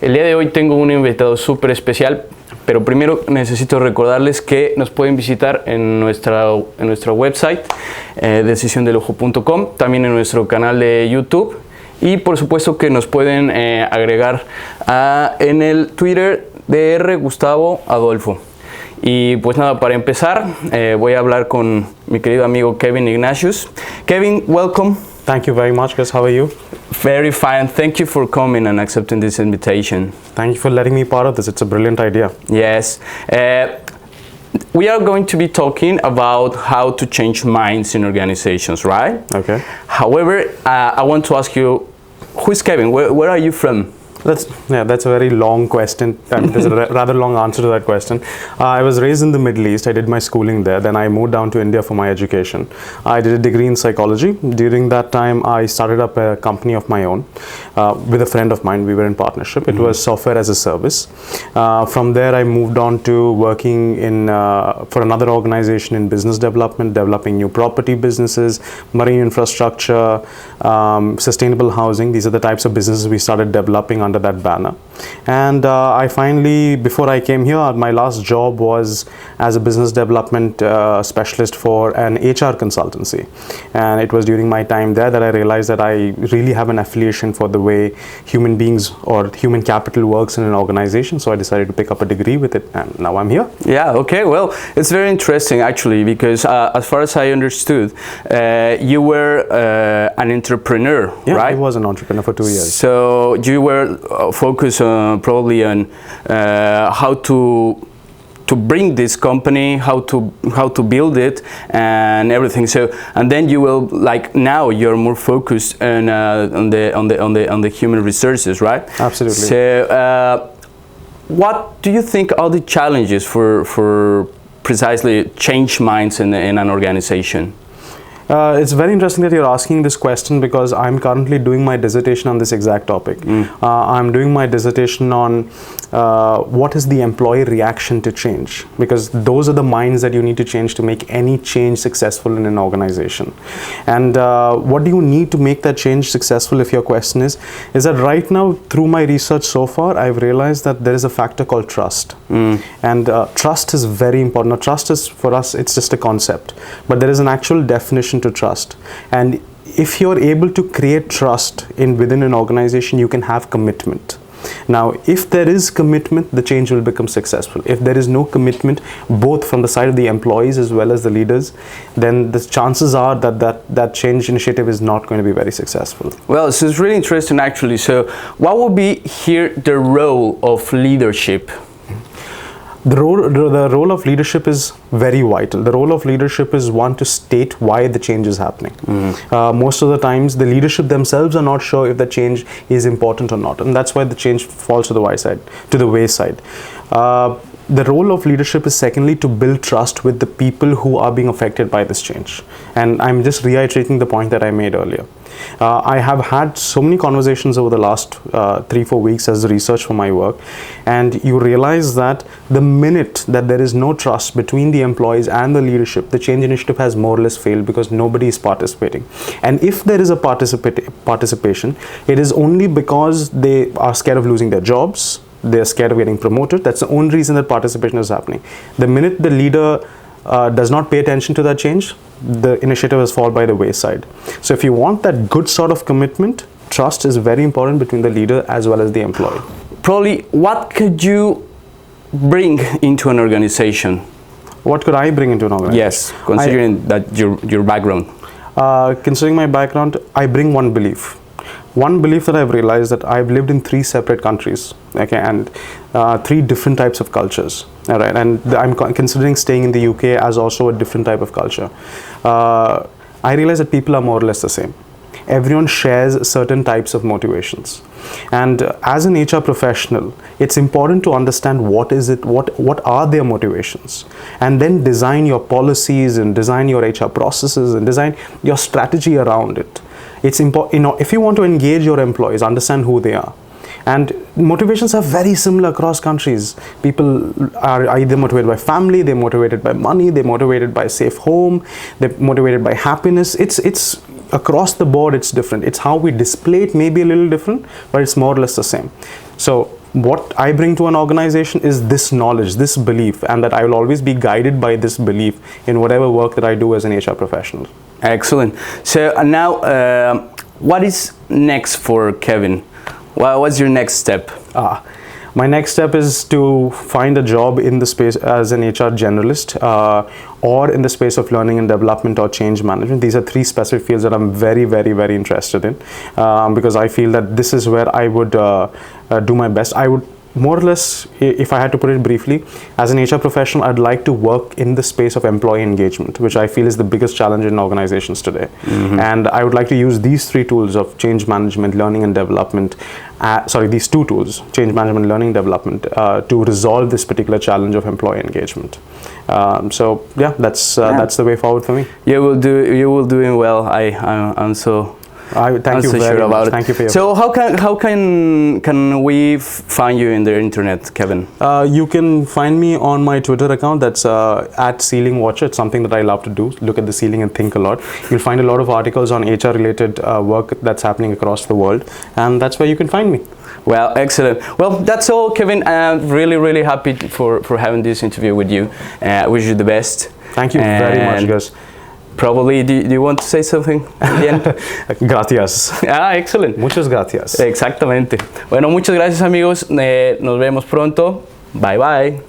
El día de hoy tengo un invitado súper especial, pero primero necesito recordarles que nos pueden visitar en nuestra website, decisiondelojo.com, también en nuestro canal de YouTube y por supuesto que nos pueden agregar en el Twitter de R. Gustavo Adolfo. Y pues nada, para empezar, voy a hablar con mi querido amigo Kevin Ignatius. Kevin, welcome. Thank you very much, Gus. How are you? Very fine. Thank you for coming and accepting this invitation. Thank you for letting me part of this. It's a brilliant idea. Yes. We are going to be talking about how to change minds in organizations, right? Okay. However, I want to ask you, who is Kevin? Where are you from? That's a very long question. There's a rather long answer to that question. I was raised in the Middle East. I did my schooling there. Then I moved down to India for my education. I did a degree in psychology. During that time, I started up a company of my own with a friend of mine. We were in partnership. It was software as a service. From there, I moved on to working for another organization in business development, developing new property businesses, marine infrastructure, sustainable housing. These are the types of businesses we started developing under that banner. And I finally, before I came here, my last job was as a business development specialist for an HR consultancy. And it was during my time there that I realized that I really have an affiliation for the way human beings or human capital works in an organization. So I decided to pick up a degree with it, and now I'm here. Yeah, okay. Well, it's very interesting actually, because as far as I understood, you were an entrepreneur, yeah, right? I was an entrepreneur for 2 years. So you were focused probably on how to bring this company, how to build it, and everything. So, and then you will, like, now you're more focused on the human resources, right? Absolutely. So, what do you think are the challenges for precisely change minds in an organization? It's very interesting that you're asking this question, because I'm currently doing my dissertation on this exact topic. I'm doing my dissertation on what is the employee reaction to change, because those are the minds that you need to change to make any change successful in an organization. And what do you need to make that change successful, if your question is that right now, through my research so far, I've realized that there is a factor called trust. And trust is very important. Now, trust is, for us, it's just a concept, but there is an actual definition to trust. And if you're able to create trust within an organization, you can have commitment. Now, if there is commitment, the change will become successful. If there is no commitment, both from the side of the employees as well as the leaders, then the chances are that change initiative is not going to be very successful. Well, this is really interesting actually. So what would be here the role of leadership? The role of leadership is very vital. The role of leadership is, one, to state why the change is happening. Most of the times, the leadership themselves are not sure if the change is important or not, and that's why the change falls to the wayside. The role of leadership is, secondly, to build trust with the people who are being affected by this change. And I'm just reiterating the point that I made earlier. I have had so many conversations over the last 3-4 weeks as research for my work, and you realize that the minute that there is no trust between the employees and the leadership, the change initiative has more or less failed, because nobody is participating. And if there is a participation, it is only because they are scared of losing their jobs, they're scared of getting promoted. That's the only reason that participation is happening. The minute the leader does not pay attention to that change, the initiative has fallen by the wayside. So if you want that good sort of commitment, trust is very important between the leader as well as the employee. Probably, what could you bring into an organization? What could I bring into an organization? Yes, considering that your background. Considering my background, I bring one belief. One belief that I've realized, that I've lived in 3 separate countries, okay, and 3 different types of cultures. All right, and I'm considering staying in the UK as also a different type of culture. I realize that people are more or less the same. Everyone shares certain types of motivations, and as an HR professional, it's important to understand what are their motivations, and then design your policies and design your HR processes and design your strategy around it. It's important, if you want to engage your employees, understand who they are. And motivations are very similar across countries. People are either motivated by family, they're motivated by money, they're motivated by a safe home, they're motivated by happiness. It's across the board, it's different. It's how we display it may be a little different, but it's more or less the same. So what I bring to an organization is this knowledge, this belief, and that I will always be guided by this belief in whatever work that I do as an HR professional. Excellent. So now, what is next for Kevin? What's your next step? My next step is to find a job in the space as an HR generalist or in the space of learning and development or change management. These are three specific fields that I'm very, very, very interested in because I feel that this is where I would do my best. I would more or less, if I had to put it briefly, as an HR professional, I'd like to work in the space of employee engagement, which I feel is the biggest challenge in organizations today. And I would like to use these three tools of change management, learning and development, these two tools, change management, learning, development, to resolve this particular challenge of employee engagement. So yeah, that's the way forward for me. You will doing well. I'm so. Thank you very much. Thank you for your. So how can we find you in the internet, Kevin? You can find me on my Twitter account. That's at Ceiling Watcher. It's something that I love to do. Look at the ceiling and think a lot. You'll find a lot of articles on HR related work that's happening across the world, and that's where you can find me. Well, excellent. Well, that's all, Kevin. I'm really happy for having this interview with you. I wish you the best. Thank you very much, guys. Probably, do you want to say something at the end? Gracias. Excellent. Muchas gracias. Exactamente. Bueno, muchas gracias, amigos. Nos vemos pronto. Bye, bye.